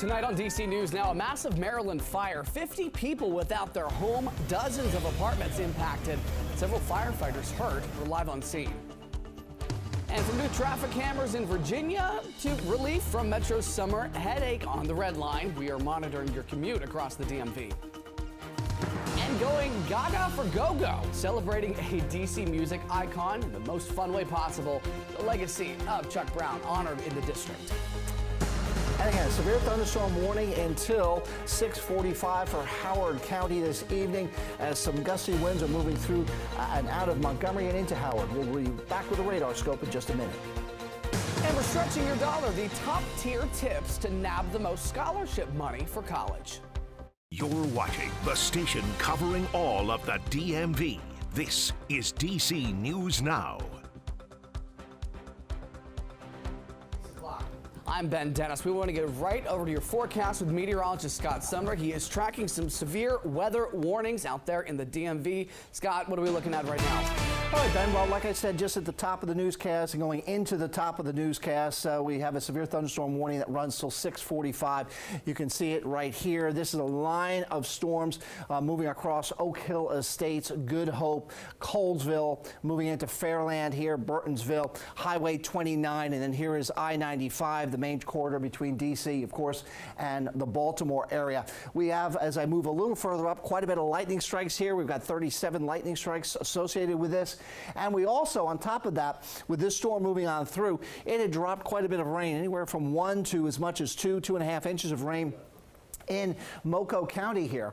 Tonight on DC News Now, a massive Maryland fire. 50 people without their home, dozens of apartments impacted, several firefighters hurt. We're live on scene. And from new traffic cameras in Virginia to relief from Metro's summer headache on the Red Line, we are monitoring your commute across the DMV. And going gaga for go-go, celebrating a DC music icon in the most fun way possible, the legacy of Chuck Brown honored in the district. And again, severe thunderstorm warning until 6:45 for Howard County this evening as some gusty winds are moving through and out of Montgomery and into Howard. We'll be back with a radar scope in just a minute. And we're stretching your dollar, the top tier tips to nab the most scholarship money for college. You're watching the station covering all of the DMV. This is DC News Now. I'm Ben Dennis. We want to get right over to your forecast with meteorologist Scott Sumner. He is tracking some severe weather warnings out there in the DMV. Scott, what are we looking at right now? All right, Ben. Well, like I said, just at the top of the newscast and going into the top of the newscast, we have a severe thunderstorm warning that runs till 6:45. You can see it right here. This is a line of storms moving across Oak Hill Estates, Good Hope, Colesville, moving into Fairland here, Burtonsville, Highway 29, and then here is I-95, the main corridor between D.C., of course, and the Baltimore area. We have, as I move a little further up, quite a bit of lightning strikes here. We've got 37 lightning strikes associated with this. And we also, on top of that, with this storm moving on through, it had dropped quite a bit of rain, anywhere from 1 to as much as 2.5 inches of rain in Moco County here.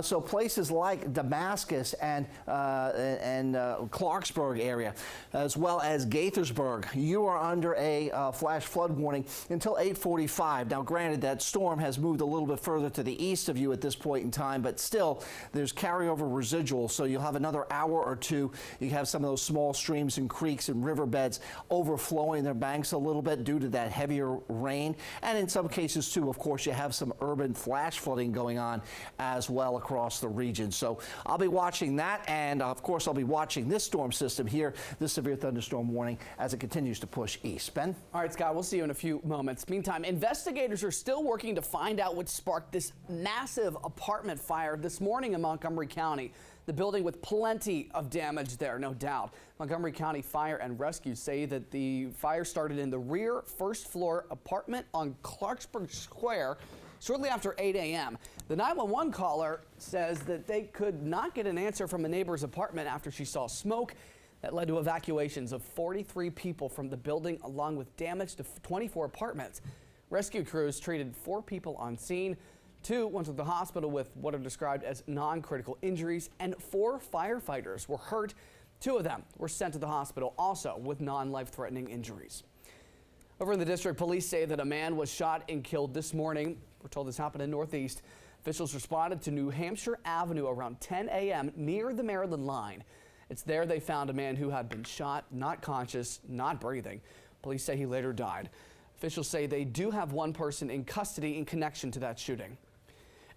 So places like Damascus and Clarksburg area, as well as Gaithersburg, you are under a flash flood warning until 8:45. Now, granted, that storm has moved a little bit further to the east of you at this point in time, but still, there's carryover residual, so you'll have another hour or two. You have some of those small streams and creeks and riverbeds overflowing their banks a little bit due to that heavier rain. And in some cases, too, of course, you have some urban flash flooding going on as well across the region. So I'll be watching that, and of course I'll be watching this storm system here, this severe thunderstorm warning, as it continues to push east. Ben? All right, Scott, we'll see you in a few moments. Meantime, investigators are still working to find out what sparked this massive apartment fire this morning in Montgomery County. The building with plenty of damage there, no doubt. Montgomery County Fire and Rescue say that the fire started in the rear first floor apartment on Clarksburg Square shortly after 8 a.m. The 911 caller says that they could not get an answer from a neighbor's apartment after she saw smoke that led to evacuations of 43 people from the building, along with damage to 24 apartments. Rescue crews treated 4 people on scene. 2 went to the hospital with what are described as non-critical injuries, and 4 firefighters were hurt. 2 of them were sent to the hospital also with non-life-threatening injuries. Over in the district, police say that a man was shot and killed this morning. We're told this happened in Northeast. Officials responded to New Hampshire Avenue around 10 a.m. near the Maryland line. It's there they found a man who had been shot, not conscious, not breathing. Police say he later died. Officials say they do have 1 person in custody in connection to that shooting.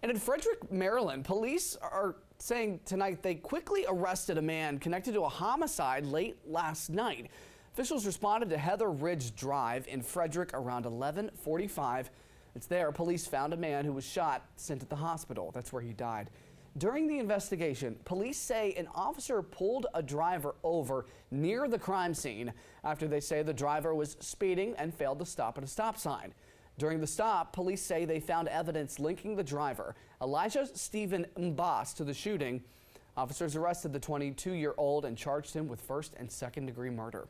And in Frederick, Maryland, police are saying tonight they quickly arrested a man connected to a homicide late last night. Officials responded to Heather Ridge Drive in Frederick around 11:45. It's there police found a man who was shot, sent to the hospital. That's where he died. During the investigation, police say an officer pulled a driver over near the crime scene after they say the driver was speeding and failed to stop at a stop sign. During the stop, police say they found evidence linking the driver, Elijah Stephen Mbass, to the shooting. Officers arrested the 22-year-old and charged him with first and second-degree murder.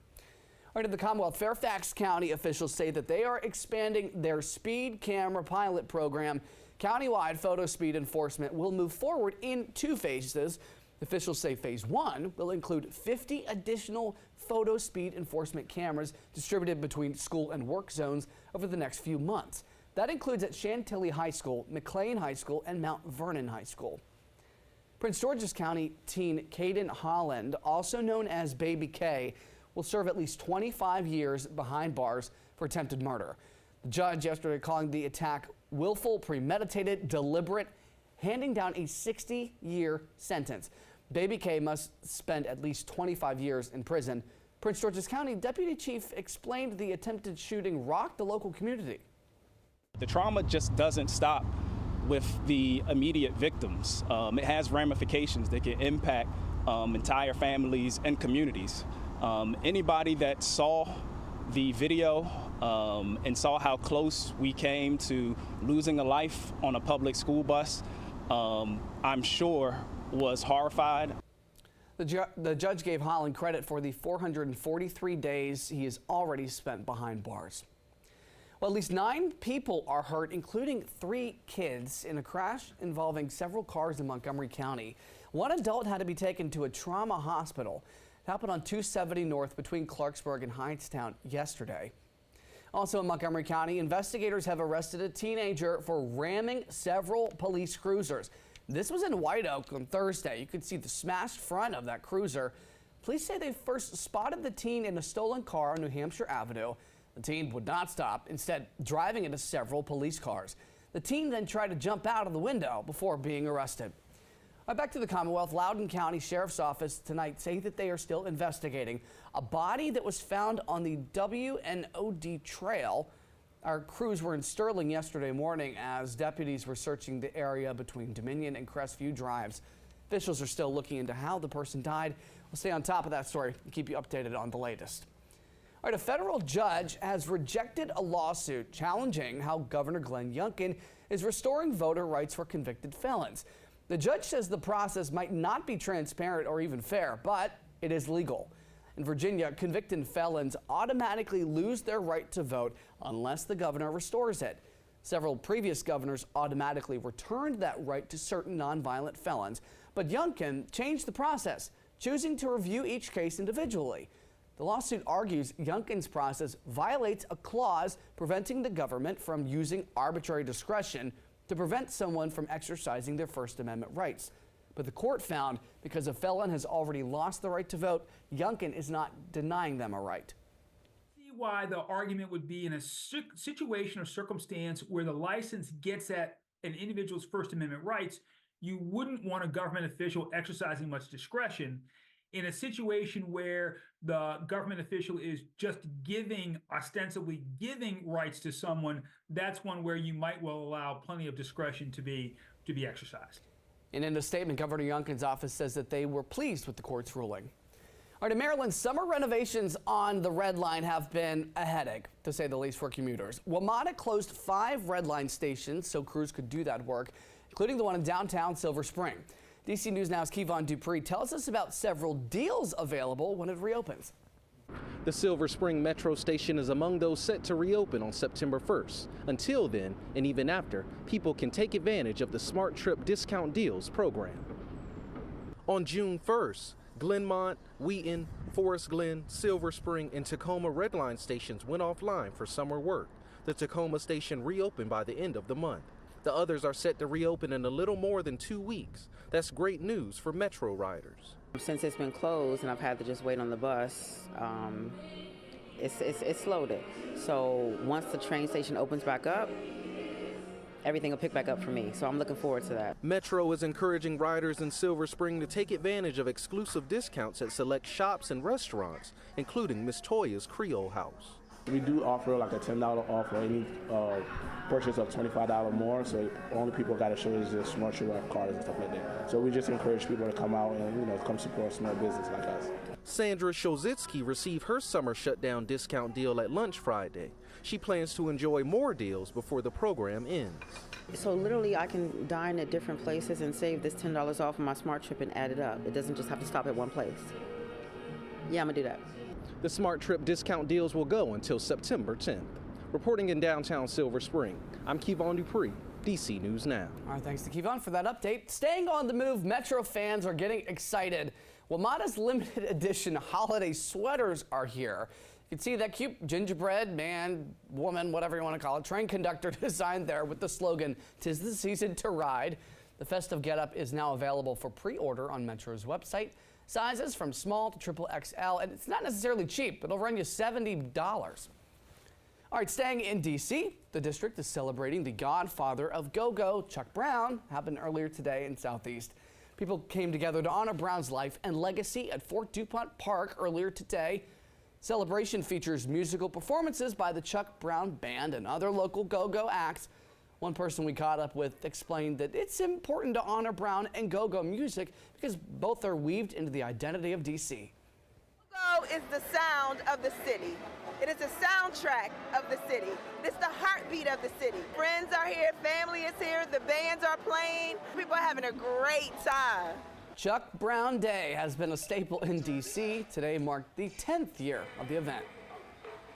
All right, in the Commonwealth, Fairfax County officials say that they are expanding their speed camera pilot program. Countywide photo speed enforcement will move forward in 2 phases. Officials say phase 1 will include 50 additional photo speed enforcement cameras distributed between school and work zones over the next few months. That includes at Chantilly High School, McLean High School, and Mount Vernon High School. Prince George's County teen Caden Holland, also known as Baby K, will serve at least 25 years behind bars for attempted murder. The judge yesterday calling the attack willful, premeditated, deliberate, handing down a 60-year sentence. Baby K must spend at least 25 years in prison. Prince George's County Deputy Chief explained the attempted shooting rocked the local community. The trauma just doesn't stop with the immediate victims. It has ramifications that can impact entire families and communities. Anybody that saw the video and saw how close we came to losing a life on a public school bus, I'm sure was horrified. The judge gave Holland credit for the 443 days he has already spent behind bars. Well, at least 9 people are hurt, including 3 kids, in a crash involving several cars in Montgomery County. One adult had to be taken to a trauma hospital. It happened on 270 North between Clarksburg and Hightstown yesterday. Also in Montgomery County, investigators have arrested a teenager for ramming several police cruisers. This was in White Oak on Thursday. You could see the smashed front of that cruiser. Police say they first spotted the teen in a stolen car on New Hampshire Avenue. The teen would not stop, instead driving into several police cars. The teen then tried to jump out of the window before being arrested. Back to the Commonwealth. Loudoun County Sheriff's Office tonight say that they are still investigating a body that was found on the WNOD Trail. Our crews were in Sterling yesterday morning as deputies were searching the area between Dominion and Crestview Drives. Officials are still looking into how the person died. We'll stay on top of that story and keep you updated on the latest. All right, a federal judge has rejected a lawsuit challenging how Governor Glenn Youngkin is restoring voter rights for convicted felons. The judge says the process might not be transparent or even fair, but it is legal. In Virginia, convicted felons automatically lose their right to vote unless the governor restores it. Several previous governors automatically returned that right to certain nonviolent felons, but Youngkin changed the process, choosing to review each case individually. The lawsuit argues Youngkin's process violates a clause preventing the government from using arbitrary discretion to prevent someone from exercising their First Amendment rights. But the court found because a felon has already lost the right to vote, Youngkin is not denying them a right. See why the argument would be in a situation or circumstance where the license gets at an individual's First Amendment rights, you wouldn't want a government official exercising much discretion. In a situation where the government official is just ostensibly giving rights to someone, that's one where you might well allow plenty of discretion to be exercised. And in a statement, Governor Youngkin's office says that they were pleased with the court's ruling. All right, in Maryland, summer renovations on the Red Line have been a headache, to say the least, for commuters. WMATA closed 5 Red Line stations so crews could do that work, including the one in downtown Silver Spring. DC News Now's Kevon Dupree tells us about several deals available when it reopens. The Silver Spring Metro station is among those set to reopen on September 1st. Until then, and even after, people can take advantage of the Smart Trip Discount Deals program. On June 1st, Glenmont, Wheaton, Forest Glen, Silver Spring, and Tacoma Red Line stations went offline for summer work. The Tacoma station reopened by the end of the month. The others are set to reopen in a little more than 2 weeks. That's great news for Metro riders. Since it's been closed and I've had to just wait on the bus, it's slowed it. So once the train station opens back up, everything will pick back up for me. So I'm looking forward to that. Metro is encouraging riders in Silver Spring to take advantage of exclusive discounts at select shops and restaurants, including Miss Toya's Creole House. We do offer like a $10 off for any purchase of $25 more, so only people got to show is just Smart Trip cards and stuff like that. So we just encourage people to come out and come support small business like us. Sandra Shozitsky received her summer shutdown discount deal at lunch Friday. She plans to enjoy more deals before the program ends. So literally I can dine at different places and save this $10 off of my Smart Trip and add it up. It doesn't just have to stop at one place. Yeah, I'm gonna do that. The Smart Trip discount deals will go until September 10th. Reporting in downtown Silver Spring, I'm Kevon Dupree, DC News Now. All right, thanks to Kevon for that update. Staying on the move, Metro fans are getting excited. WMATA's limited edition holiday sweaters are here. You can see that cute gingerbread man, woman, whatever you want to call it, train conductor design there with the slogan, "'Tis the season to ride." The festive getup is now available for pre-order on Metro's website. Sizes from small to XXL, and it's not necessarily cheap. It'll run you $70. All right, staying in D.C., the district is celebrating the godfather of go-go, Chuck Brown. Happened earlier today in Southeast. People came together to honor Brown's life and legacy at Fort DuPont Park earlier today. Celebration features musical performances by the Chuck Brown Band and other local go-go acts. One person we caught up with explained that it's important to honor Brown and go-go music because both are weaved into the identity of DC. Go is the sound of the city. It is the soundtrack of the city. It's the heartbeat of the city. Friends are here, family is here, the bands are playing. People are having a great time. Chuck Brown Day has been a staple in DC. Today marked the 10th year of the event.